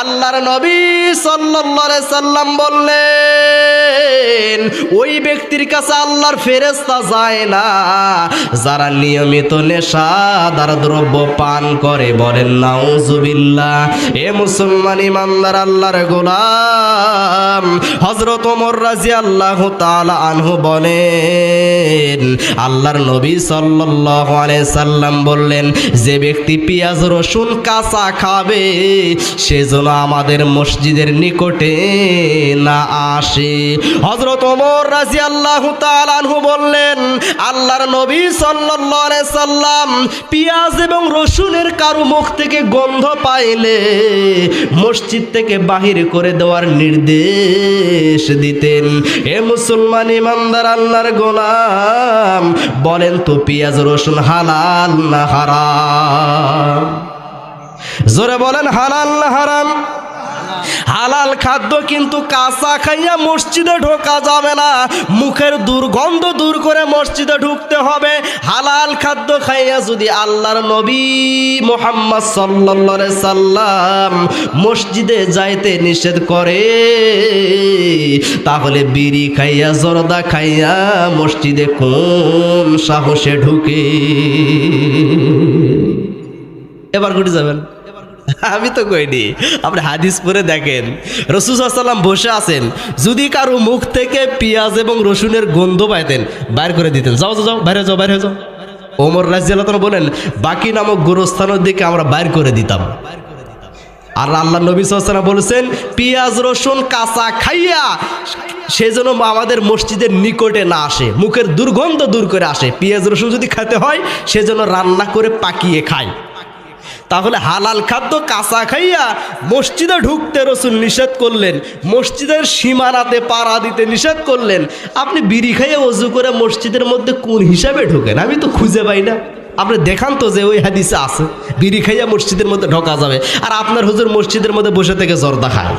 আল্লাহর নবী সাল্লাল্লাহু আলাইহি সাল্লাম বললেন, ওই ব্যক্তির কাছে আল্লাহর ফেরেশতা যায় না যারা নিয়মিত নেশাদার দ্রব্য পান করে। বলেন নাউজুবিল্লাহ। এ মুসলমান ইমানদার আল্লাহর গোলাম হযরত ওমর রাদিয়াল্লাহু তাআলা আনহু বলেন, আল্লাহর নবী সাল্লাল্লাহু আলাইহি সাল্লাম বললেন, যে ব্যক্তি পেঁয়াজ রসুন কাঁচা খাবে সে আমাদের মসজিদের নিকটে না আসে। হযরত ওমর রাদিয়াল্লাহু তাআলা আনহু বললেন, আল্লাহর নবী সাল্লাল্লাহু আলাইহি সাল্লাম পেঁয়াজ এবং রসুনের কারো মুখ থেকে গন্ধ পাইলে মসজিদ থেকে বাহির করে দেওয়ার নির্দেশ দিতেন। এ মুসলমান ইমানদার আল্লাহর গোলাম, বলেন তো পেঁয়াজ রসুন হালাল না হারাম? জোরে বলেন, হালাল না হারাম? হালাল খাদ্য কিন্তু কাঁচা খাইয়া মসজিদে ঢোকা যাবে না, মুখের দুর্গন্ধ দূর করে মসজিদে ঢুকতে হবে। হালাল খাদ্য খাইয়া যদি আল্লাহর নবী মুহাম্মদ সাল্লাল্লাহু আলাইহি সাল্লাম মসজিদে যাইতে নিষেধ করে, তাহলে বিড়ি খাইয়া জর্দা খাইয়া মসজিদে কোন সাহসে ঢুকে? এবার ঘুরে যাবেন। আমি তো কইনি, আপনি হাদিস পড়ে দেখেন, রাসূল সাল্লাল্লাহু আলাইহি ওয়াসাল্লাম বসে আছেন, যদি কারো মুখ থেকে পেঁয়াজ এবং রসুনের গন্ধ পাইতেন বাইর করে দিতেন, যাও যাও বাইরে যাও বাইরে যাও। ওমর রাদিয়াল্লাহু তাআলা বলেন, বাকি নামক গোরস্থানের দিকে আমরা বাইর করে দিতাম। আর আল্লাহ নবী সাল্লাল্লাহু আলাইহি ওয়াসাল্লাম বলেছেন, পেঁয়াজ রসুন কাঁচা খাইয়া সেজন্য আমাদের মসজিদের নিকটে না আসে, মুখের দুর্গন্ধ দূর করে আসে। পেঁয়াজ রসুন যদি খেতে হয় সেজন্য রান্না করে পাকিয়ে খায়। তাহলে হালাল খাদ্য কাঁচা খাইয়া মসজিদে ঢুকতে রাসূল নিষেধ করলেন, মসজিদের সীমানাতে পাড়া দিতে নিষেধ করলেন। আপনি বিড়ি খাইয়ে ওযু করে মসজিদের মধ্যে কোন হিসাবে ঢোকেন? আমি তো খুঁজে পাই না। আপনি দেখান তো যে ওই হাদিসে আছে বিড়ি খাইয়া মসজিদের মধ্যে ঢোকা যাবে, আর আপনার হুজুর মসজিদের মধ্যে বসে থেকে জর্দা খায়।